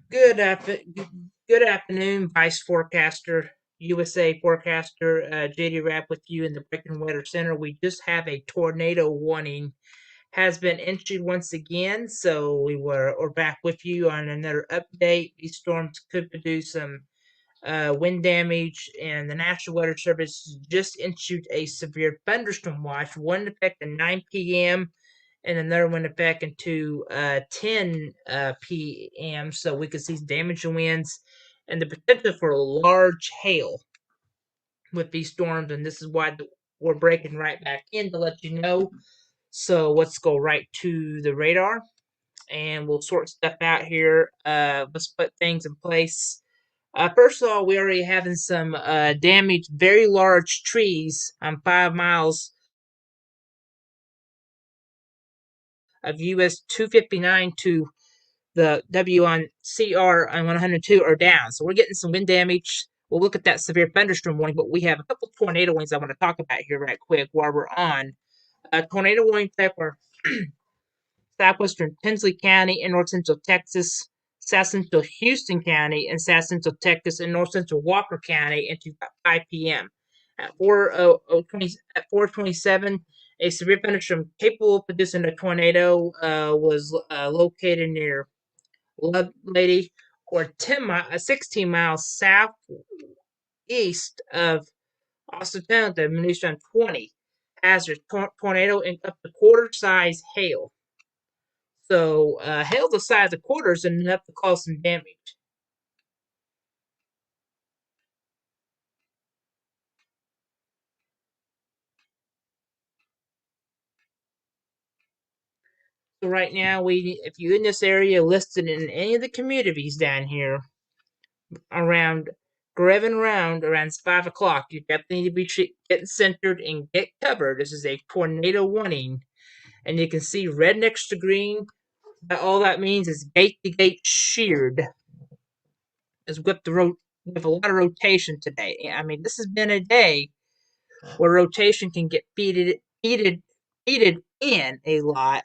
Good good afternoon, Vice Forecaster, USA Forecaster, JD Rapp with you in the Breaking Weather Center. We just have a tornado warning has been issued once again, so we're back with you on another update. These storms could produce some wind damage, and the National Weather Service just issued a severe thunderstorm watch, one in effect at 9 p.m. and another one in effect into 10 p.m. So we could see damaging winds and the potential for large hail with these storms, and this is why we're breaking right back in to let you know. So let's go right to the radar and we'll sort stuff out here. Let's put things in place. First of all, we already having some damaged, very large trees on 5 miles of US 259 to the W on CR on 102 are down. So we're getting some wind damage. We'll look at that severe thunderstorm warning, but we have a couple tornado warnings I want to talk about here right quick while we're on. Tornado warning type for southwestern Tinsley County in north central Texas, south central Houston County, and south central Texas and north central Walker County into 5 p.m. At 4:27, a severe thunderstorm capable of producing a tornado was located near Lovelady, or 16 miles southeast of Austin Town, the Munition 20. Hazard tornado and up to quarter size hail. So hail the size of quarters and enough to cause some damage. So right now, if you're in this area listed in any of the communities down here around Greven Round around 5 o'clock, you definitely need to be getting centered and get covered. This is a tornado warning, and you can see red next to green. All that means is gate to gate sheared. Is with a lot of rotation today. I mean, this has been a day where rotation can get feeded in a lot,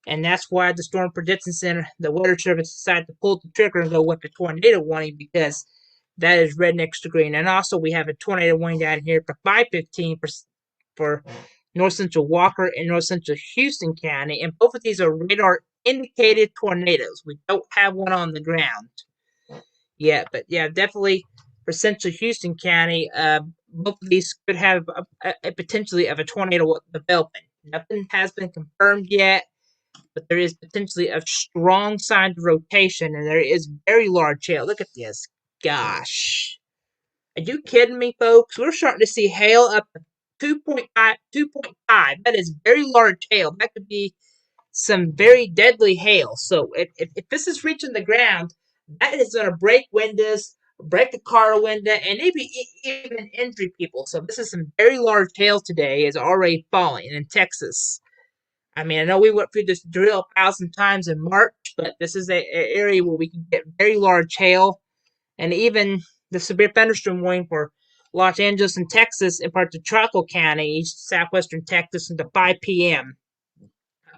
and that's why the Storm Prediction Center, the Weather Service, decided to pull the trigger and go with the tornado warning because that is red next to green. And also, we have a tornado warning down here for 5:15 for north central Walker and north central Houston County, and both of these are radar indicated tornadoes. We don't have one on the ground yet, but yeah, definitely for central Houston County, both of these could have a potentially of a tornado development. Nothing has been confirmed yet, but there is potentially a strong sign of rotation, and there is very large hail. Look at this. Gosh. Are you kidding me, folks? We're starting to see hail up to 2.5, 2.5. That is very large hail. That could be some very deadly hail. So if this is reaching the ground, that is going to break windows, break the car window, and maybe even injure people. So this is some very large hail today. Is already falling in Texas. I mean, I know we went through this drill 1,000 times in March, but this is a area where we can get very large hail, and even the severe thunderstorm warning for Los Angeles and Texas and parts of Chaco County, east southwestern Texas, into 5 p.m.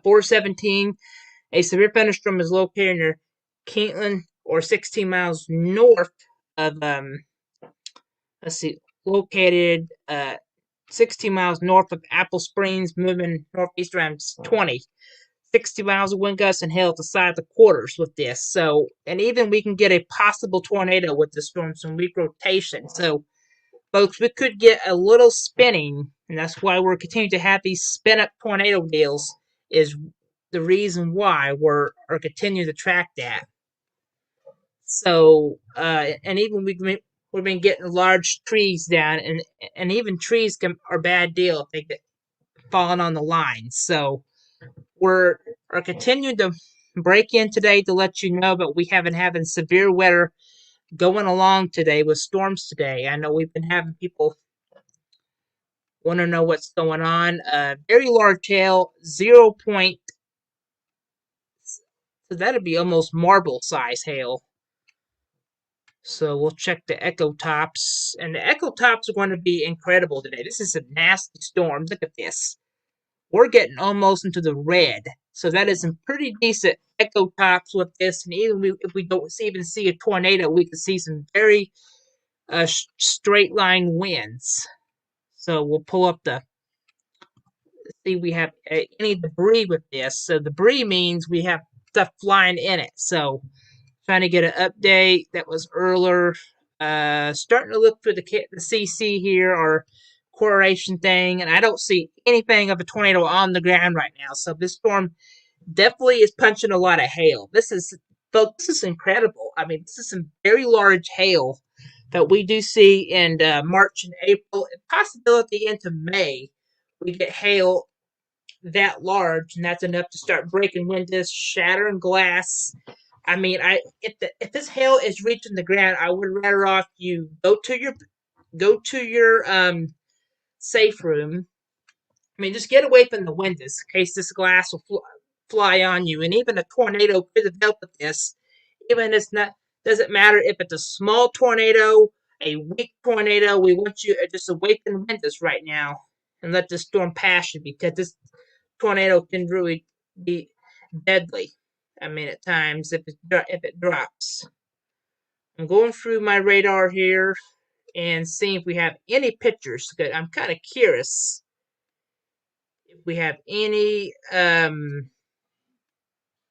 417, a severe thunderstorm is located near Kentland, or 16 miles north of let's see, located 16 miles north of Apple Springs, moving northeast around 20. 60 miles of wind gusts and hail to side of the quarters with this. So, and even we can get a possible tornado with the storm, some weak rotation. So, folks, we could get a little spinning, and that's why we're continuing to have these spin up tornado deals. Is the reason why we're continuing to track that. So, and even we've been getting large trees down, and even trees are a bad deal if they get falling on the line. So we're are continuing to break in today to let you know, but we haven't having severe weather going along today with storms today. I know we've been having people want to know what's going on. Very large hail, 0. So that'd be almost marble size hail. So we'll check the echo tops, and the echo tops are going to be incredible today. This is a nasty storm. Look at this. we're getting almost into the red. So that is some pretty decent echo tops with this. And even if we don't even see a tornado, we can see some very straight line winds. So we'll pull up the see we have any debris with this. So debris means we have stuff flying in it. So trying to get an update that was earlier. Starting to look for the CC here or correlation thing, and I don't see anything of a tornado on the ground right now. So this storm definitely is punching a lot of hail. Folks, this is incredible. I mean, this is some very large hail that we do see in March and April, and possibility into May. We get hail that large, and that's enough to start breaking windows, shattering glass. I mean, if this hail is reaching the ground, I would rather off you go to your safe room. I mean, just get away from the windows in case this glass will fly on you. And even a tornado could have dealt with this. Even if it's not, doesn't matter if it's a small tornado, a weak tornado. We want you just away from the windows right now and let the storm pass you because this tornado can really be deadly. I mean, at times if it drops. I'm going through my radar here and seeing if we have any pictures. I'm kind of curious if we have any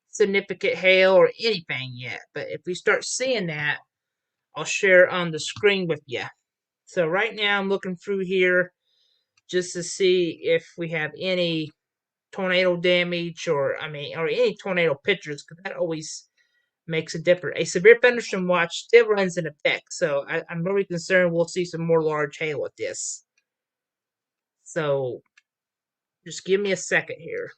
significant hail or anything yet. But if we start seeing that, I'll share on the screen with you. So right now I'm looking through here just to see if we have any tornado damage or any tornado pictures because that always makes a difference. A severe thunderstorm watch still runs in effect, so I'm really concerned we'll see some more large hail with this. So just give me a second here.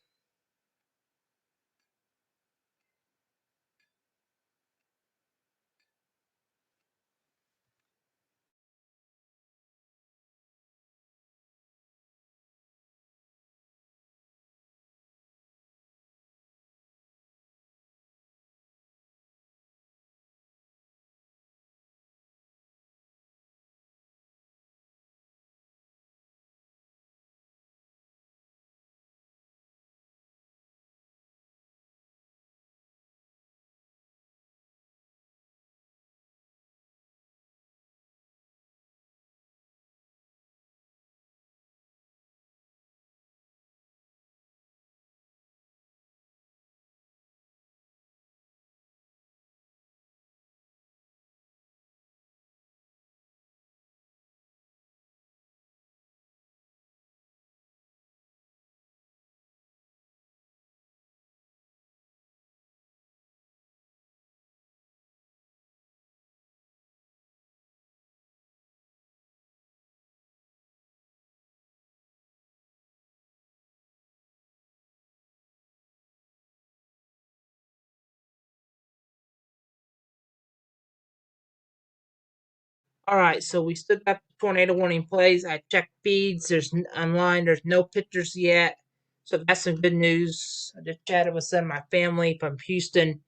All right, so we still got the tornado warning plays. I checked feeds. There's online. There's no pictures yet, so that's some good news. I just chatted with some of my family from Houston,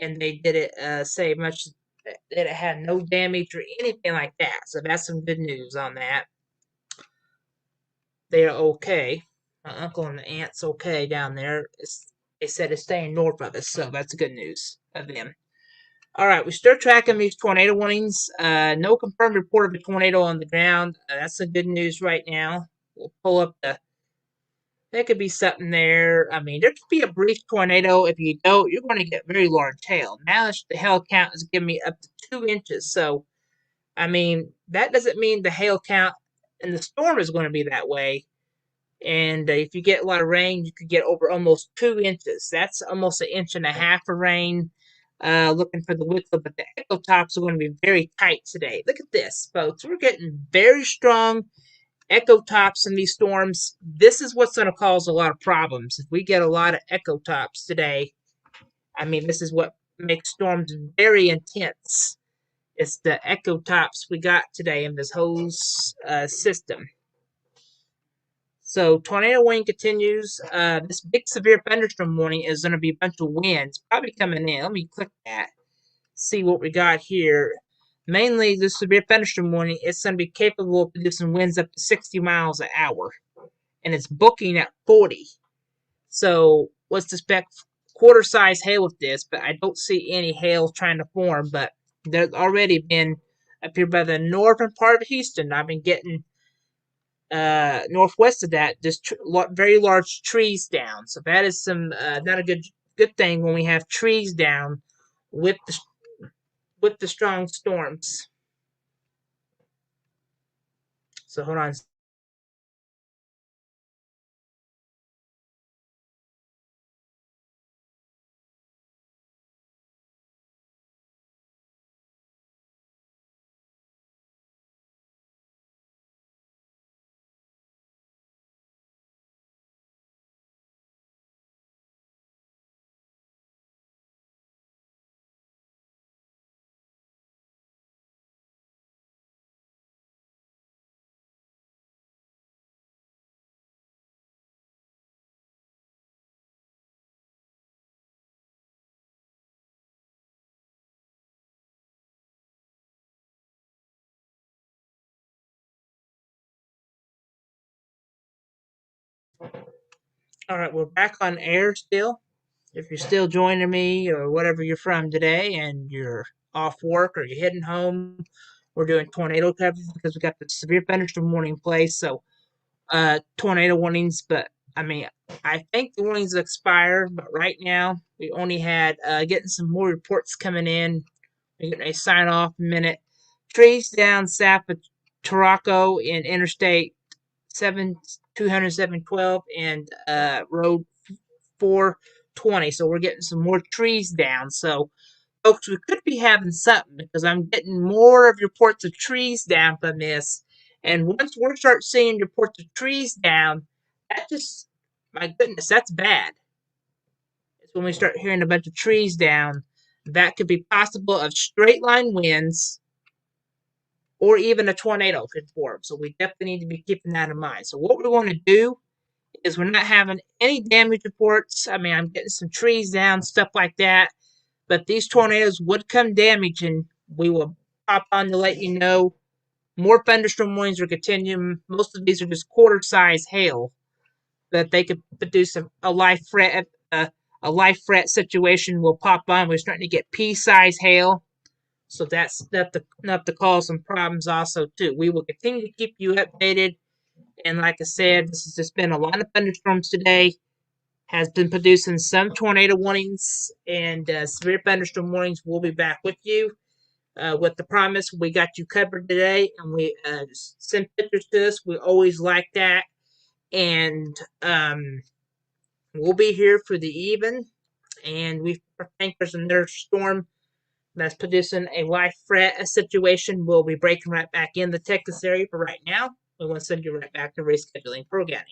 and they did it say much that it had no damage or anything like that. So that's some good news on that. They are okay. My uncle and the aunt's okay down there. They said it's staying north of us, so that's good news of them. All right, we start tracking these tornado warnings. No confirmed report of a tornado on the ground. That's the good news right now. We'll pull up the. There could be something there. I mean, there could be a brief tornado. If you don't, you're going to get very large hail. Now the hail count is giving me up to 2 inches. So, I mean, that doesn't mean the hail count and the storm is going to be that way. And if you get a lot of rain, you could get over almost 2 inches. That's almost an inch and a half of rain. Looking for the Wicklow, but the echo tops are going to be very tight today. Look at this, folks. We're getting very strong echo tops in these storms. This is what's going to cause a lot of problems. If we get a lot of echo tops today, I mean, this is what makes storms very intense. It's the echo tops we got today in this whole system. So tornado warning continues. This big severe thunderstorm warning is going to be a bunch of winds probably coming in. Let me click that. See what we got here. Mainly, the severe thunderstorm warning is going to be capable of producing winds up to 60 miles an hour. and it's booking at 40. So let's expect quarter size hail with this, but I don't see any hail trying to form. But there's already been up here by the northern part of Houston. I've been getting northwest of that, just very large trees down. So that is some not a good thing when we have trees down with the strong storms. So hold on. All right, we're back on air still. If you're still joining me or whatever you're from today and you're off work or you're heading home, we're doing tornado coverage because we got the severe thunderstorm warning in place. So, tornado warnings, but I mean, I think the warnings expire, but right now we only had getting some more reports coming in. We're getting a sign off in a minute. Trees down south of Taraco in Interstate 712 and Road 420. So we're getting some more trees down. So, folks, we could be having something because I'm getting more of reports of trees down from this. And once we start seeing reports of trees down, that just, my goodness, that's bad. It's when we start hearing a bunch of trees down, that could be possible of straight line winds or even a tornado could form. So we definitely need to be keeping that in mind. So what we want to do is we're not having any damage reports. I mean, I'm getting some trees down, stuff like that. But these tornadoes would come damaging. We will pop on to let you know. More thunderstorm warnings are continuing. Most of these are just quarter size hail that they could produce a life threat. A life threat situation will pop on. We're starting to get pea size hail. So that's enough to cause some problems also too. We will continue to keep you updated. And like I said, this has just been a lot of thunderstorms today. Has been producing some tornado warnings and severe thunderstorm warnings. We'll be back with you with the promise we got you covered today, and we send pictures to us. We always like that, and we'll be here for the even. And we think there's another storm that's producing a life threat situation. We'll be breaking right back in the Texas area for right now. We want to send you right back to rescheduling programming.